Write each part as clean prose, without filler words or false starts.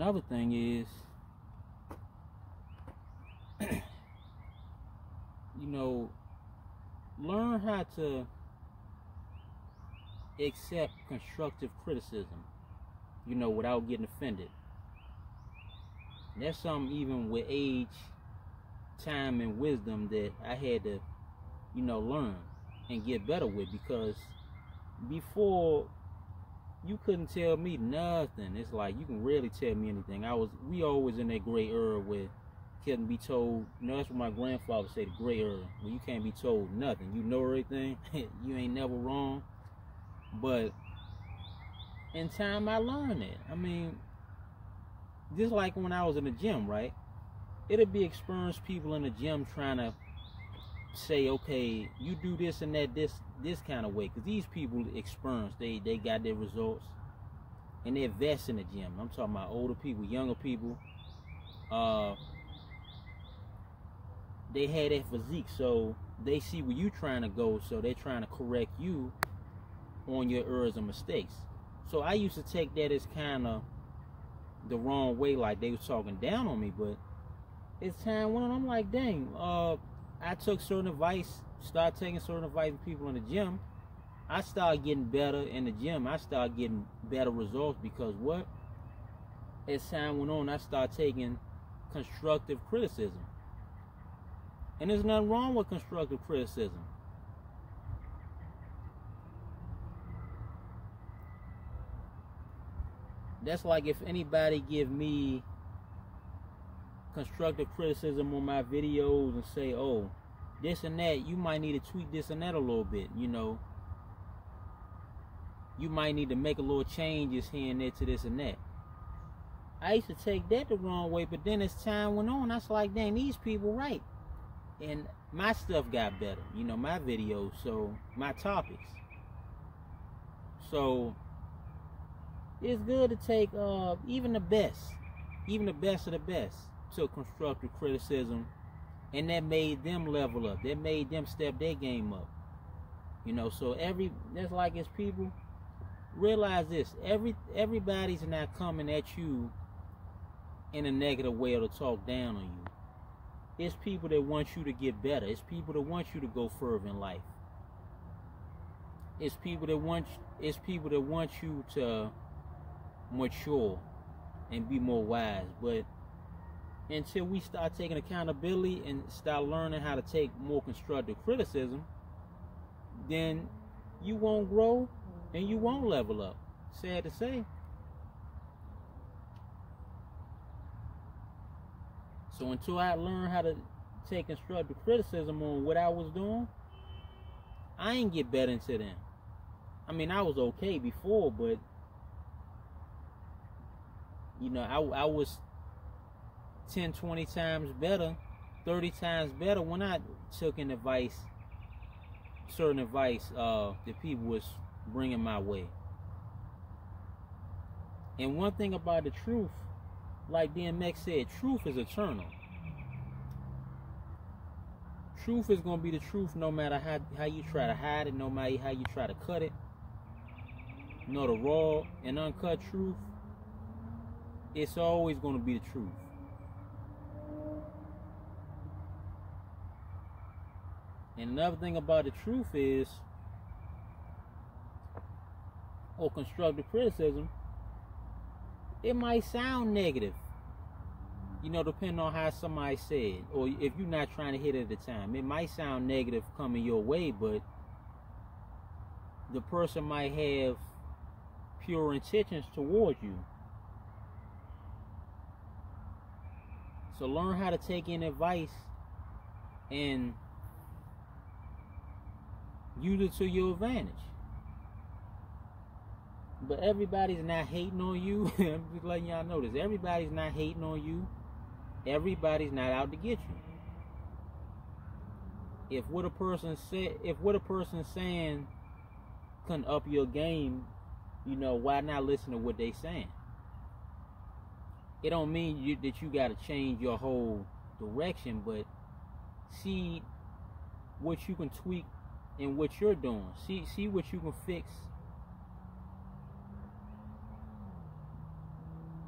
another thing is, learn how to accept constructive criticism, without getting offended. That's something even with age, time, and wisdom that I had to, learn and get better with, because before you couldn't tell me nothing. It's like you can rarely tell me anything. We always in that gray area where couldn't be told. That's what my grandfather said, the gray area, where you can't be told nothing. You know everything. You ain't never wrong. But in time, I learned that. I mean, just like when I was in the gym, right? It'd be experienced people in the gym trying to say, okay, you do this and that, this kind of way, because these people experienced, they got their results, and they invest in the gym. I'm talking about older people, younger people. They had that physique, so they see where you trying to go, so they're trying to correct you on your errors and mistakes. So I used to take that as kind of the wrong way, like they was talking down on me. But as time went on, I'm like, dang, I took certain advice, started taking certain advice from people in the gym. I started getting better in the gym. I started getting better results because what? As time went on, I started taking constructive criticism. And there's nothing wrong with constructive criticism. That's like if anybody give me constructive criticism on my videos and say, oh, this and that, you might need to tweak this and that a little bit, you might need to make a little changes here and there to this and that. I used to take that the wrong way, but then as time went on, I was like, dang, these people right. And my stuff got better, my videos, so my topics. So it's good to take even the best of the best to constructive criticism, and that made them level up. That made them step their game up. So that's like as people realize this, everybody's not coming at you in a negative way or to talk down on you. It's people that want you to get better. It's people that want you to go further in life. It's people that want you to mature and be more wise. But until we start taking accountability and start learning how to take more constructive criticism, then you won't grow and you won't level up. Sad to say. So until I learned how to take constructive criticism on what I was doing, I ain't get better into them. I mean, I was okay before, but I was 10, 20 times better, 30 times better when I took in certain advice that people was bringing my way. And one thing about the truth, like DMX said, truth is eternal. Truth is going to be the truth no matter how you try to hide it, no matter how you try to cut it. The raw and uncut truth, it's always going to be the truth. And another thing about the truth is, or constructive criticism, it might sound negative, depending on how somebody said, or if you're not trying to hit it at the time. It might sound negative coming your way, but the person might have pure intentions towards you. So learn how to take in advice and use it to your advantage. But everybody's not hating on you. I'm just letting y'all know this. Everybody's not hating on you. Everybody's not out to get you. If what a person's saying can up your game, why not listen to what they saying? It don't mean that you got to change your whole direction, but see what you can tweak in what you're doing. See what you can fix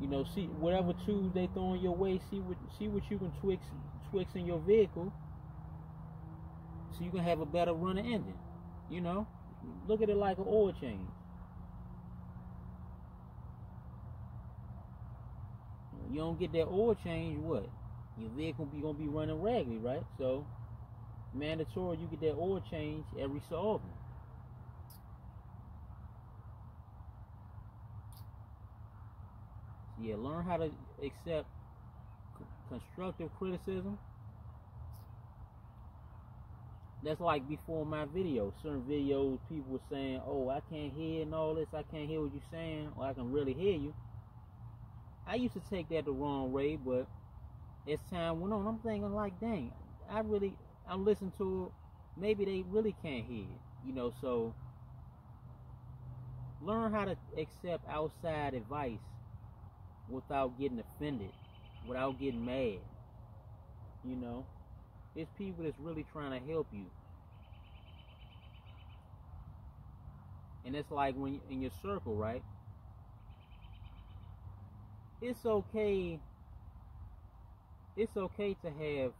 You know, see whatever tools they throwing your way. See what you can twix in your vehicle, so you can have a better running engine. You know, look at it like an oil change. You don't get that oil change, what? Your vehicle gonna be running raggedy, right? So mandatory you get that oil change every so often. Yeah, learn how to accept constructive criticism. That's like before my video. Certain videos, people were saying, "Oh, I can't hear and all this. I can't hear what you're saying, or I can really hear you." I used to take that the wrong way, but as time went on, I'm thinking like, dang, I'm listening to it. Maybe they really can't hear it, you know. So learn how to accept outside advice without getting offended, without getting mad. You know, there's people that's really trying to help you, and it's like when you're in your circle, right? It's okay to have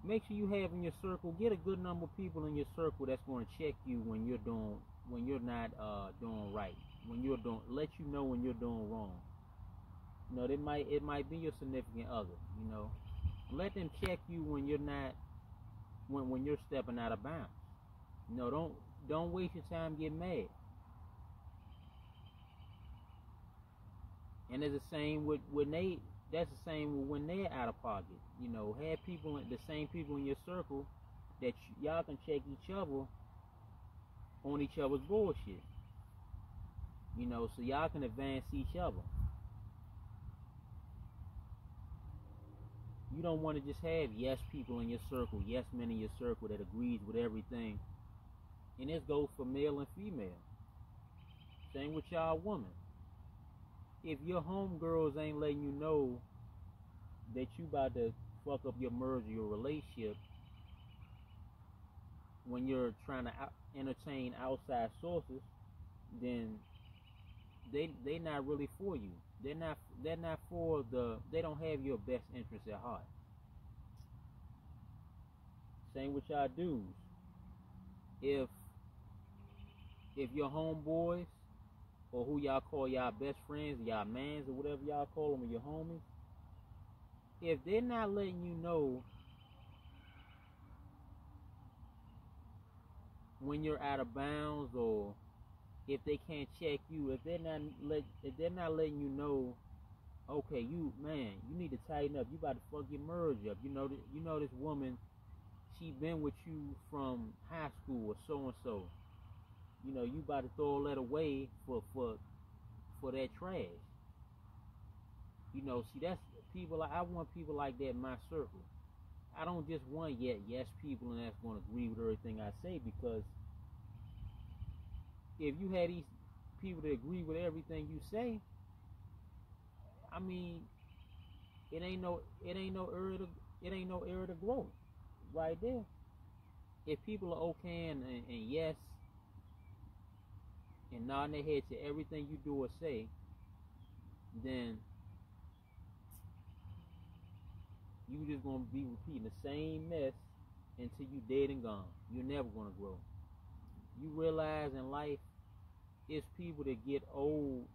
make sure you have in your circle, get a good number of people in your circle that's going to check you when you're not doing right, let you know when you're doing wrong. You know, it might be your significant other, you know. Let them check you when you're not when you're stepping out of bounds. You know, don't waste your time getting mad. And it's the same with that's the same with when they're out of pocket. You know, have the same people in your circle that y'all can check each other on each other's bullshit. You know, so y'all can advance each other. You don't want to just have yes people in your circle, yes men in your circle that agrees with everything. And this goes for male and female. Same with y'all women. If your homegirls ain't letting you know that you about to fuck up your marriage or your relationship when you're trying to entertain outside sources, then they not really for you. They're not for they don't have your best interest at heart. Same with y'all dudes. If your homeboys, or who y'all call y'all best friends, y'all mans, or whatever y'all call them, or your homies, if they're not letting you know when you're out of bounds, or if they can't check you, if they're not letting you know, okay, you need to tighten up. You about to fuck your marriage up. You know this woman, she been with you from high school or so and so. You know, you about to throw all that away for that trash. You know, see, that's people. I want people like that in my circle. I don't just want yes people and that's going to agree with everything I say, because if you had these people that agree with everything you say, I mean, it ain't no area to grow right there. If people are okay and yes and nodding their head to everything you do or say, then you just gonna be repeating the same mess until you dead and gone. You're never gonna grow. You realize in life, it's people that get old,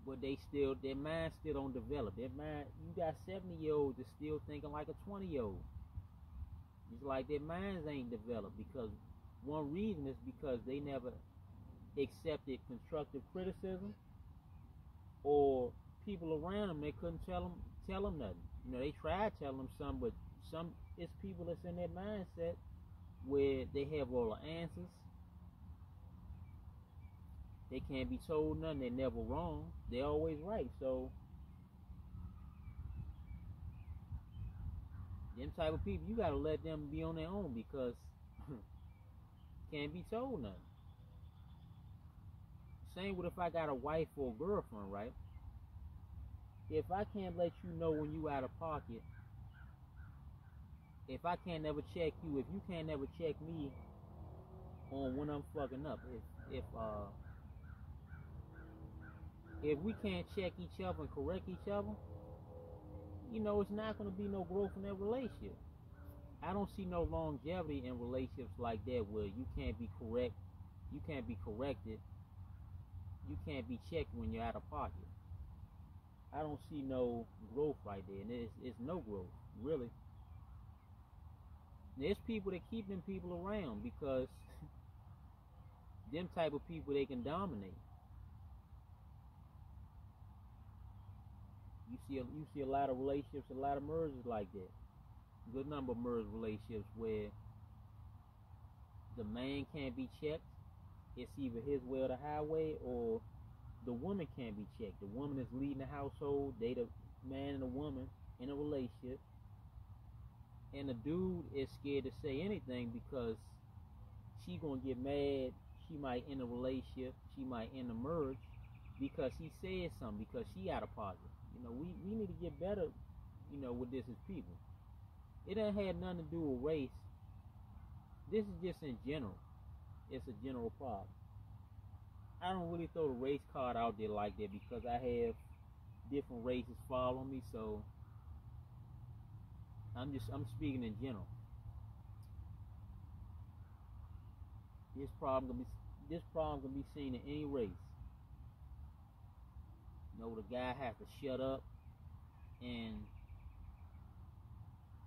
but their mind still don't develop. Their mind, you got 70-year-olds that still thinking like a 20-year-old. It's like their minds ain't developed, because one reason is because they never accepted constructive criticism, or people around them, they couldn't tell them nothing. You know, they tried telling them something, but it's people that's in their mindset where they have all the answers. They can't be told nothing. They're never wrong. They're always right. So them type of people, you gotta let them be on their own, because can't be told nothing. Same with if I got a wife or a girlfriend, right? If I can't let you know when you out of pocket, if I can't never check you, if you can't never check me on when I'm fucking up, if if we can't check each other and correct each other, you know, it's not going to be no growth in that relationship. I don't see no longevity in relationships like that where you can't be correct, you can't be corrected, you can't be checked when you're out of pocket. I don't see no growth right there, and it's no growth, really. There's people that keep them people around because them type of people, they can dominate. You see a lot of relationships, a lot of mergers like that. Good number of merged relationships where the man can't be checked. It's either his way or the highway, or the woman can't be checked. The woman is leading the household. They the man and the woman in a relationship, and the dude is scared to say anything because she gonna get mad. She might end a relationship. She might end a merge because he said something, because she out of pocket. You know, we need to get better, you know, with this as people. It ain't had nothing to do with race. This is just in general. It's a general problem. I don't really throw the race card out there like that because I have different races following me, so I'm speaking in general. This problem can be seen in any race. You know, the guy has to shut up, and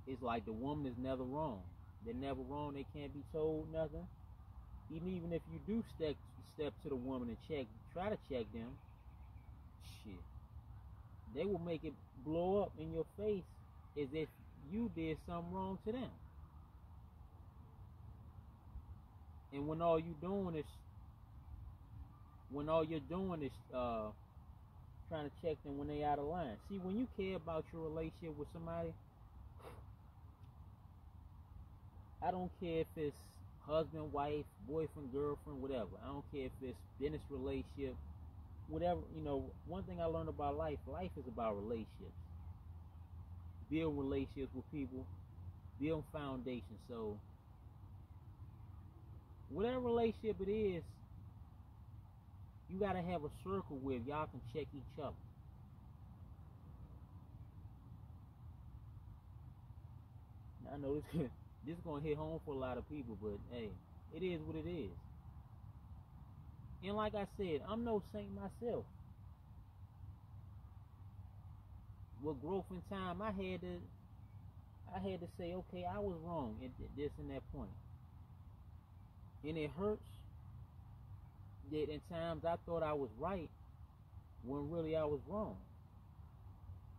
it's like the woman is never wrong. They're never wrong. They can't be told nothing. Even if you do step to the woman and try to check them, shit, they will make it blow up in your face as if you did something wrong to them. And when all you're doing is trying to check them when they out of line. See, when you care about your relationship with somebody, I don't care if it's husband, wife, boyfriend, girlfriend, whatever. I don't care if it's business relationship, whatever. You know, one thing I learned about life is about relationships. Build relationships with people, build foundations. So whatever relationship it is, you gotta have a circle where y'all can check each other. Now, I know this is gonna hit home for a lot of people, but hey, it is what it is. And like I said, I'm no saint myself. With growth in time, I had to say, okay, I was wrong at this and that point. And it hurts that in times I thought I was right when really I was wrong.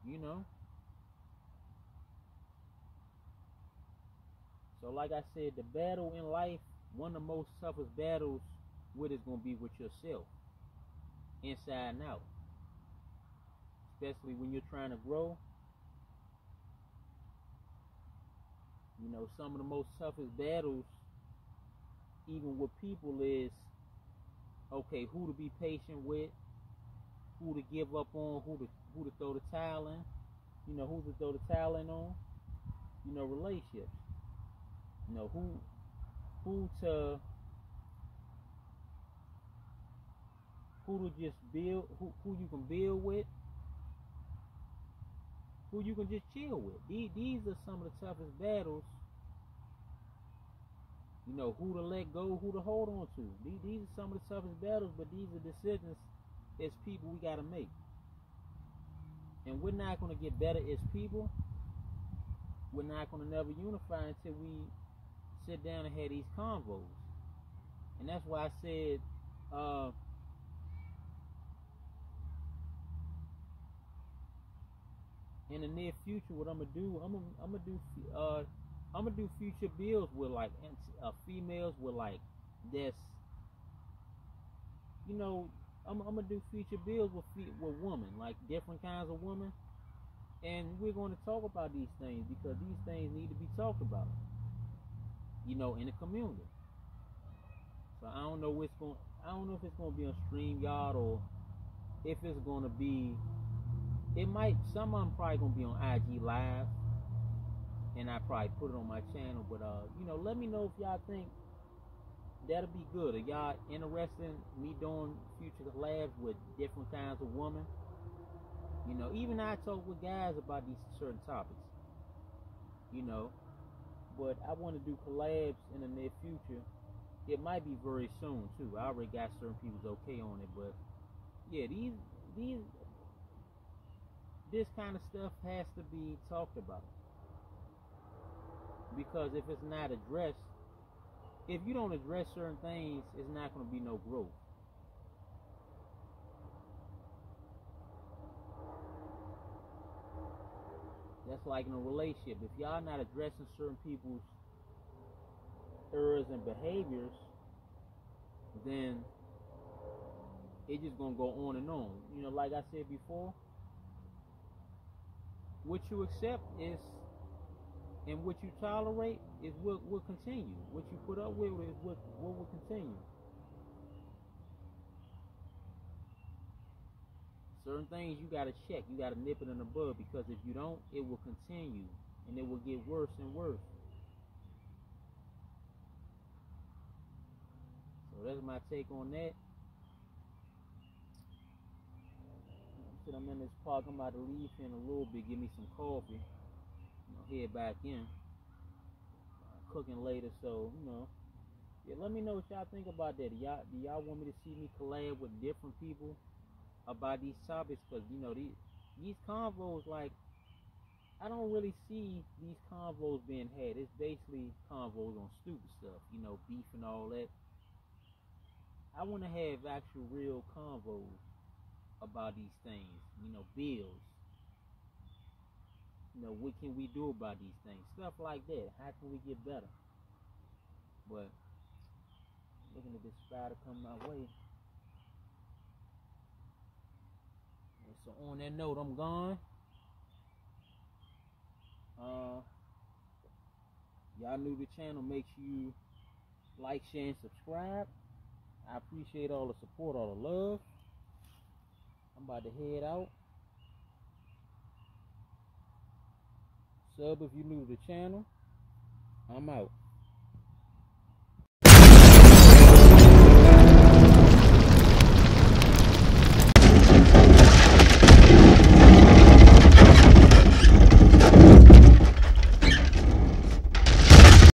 You know? So like I said, the battle in life, one of the most toughest battles with is going to be with yourself, inside and out. Especially when you're trying to grow. You know, some of the most toughest battles, even with people, is, okay, who to be patient with, who to give up on, who to throw the towel in. You know, who to throw the towel in on. You know, relationships. You know, who to just build, who you can build with, who you can just chill with. These are some of the toughest battles. You know, who to let go, who to hold on to. These are some of the toughest battles, but these are decisions as people we got to make. And we're not going to get better as people. We're not going to never unify until we sit down and have these convos. And that's why I said, in the near future, what I'm gonna do, I'm gonna do future builds with like females with like this. You know, I'm gonna do future builds with women, like different kinds of women, and we're going to talk about these things because these things need to be talked about. You know, in the community. So I don't know if it's gonna be on StreamYard or if it's gonna be. Some of them probably gonna be on IG Live, and I probably put it on my channel. But you know, let me know if y'all think that'll be good. Are y'all interested in me doing future collabs with different kinds of women? You know, even I talk with guys about these certain topics. You know, but I want to do collabs in the near future. It might be very soon too. I already got certain people's okay on it, but yeah, this kind of stuff has to be talked about, because if it's not addressed, if you don't address certain things, it's not going to be no growth. That's like in a relationship. If y'all not addressing certain people's errors and behaviors, then it's just going to go on and on. You know, like I said before, what you accept is, and what you tolerate is what will continue. What you put up with is what will continue. Certain things you got to check. You got to nip it in the bud, because if you don't, it will continue and it will get worse and worse. So that's my take on that. I'm in this park. I'm about to leave in a little bit. Give me some coffee. You know, head back in. Cooking later, so you know. Yeah, let me know what y'all think about that. Do y'all want me to see me collab with different people about these topics? Because you know these convos, like, I don't really see these convos being had. It's basically convos on stupid stuff, you know, beef and all that. I want to have actual real convos about these things, you know, bills. You know, what can we do about these things? Stuff like that. How can we get better? But looking at this spider coming my way. And so on that note, I'm gone. Y'all new to the channel, make sure you like, share, and subscribe. I appreciate all the support, all the love. I'm about to head out. Sub if you're new to the channel. I'm out.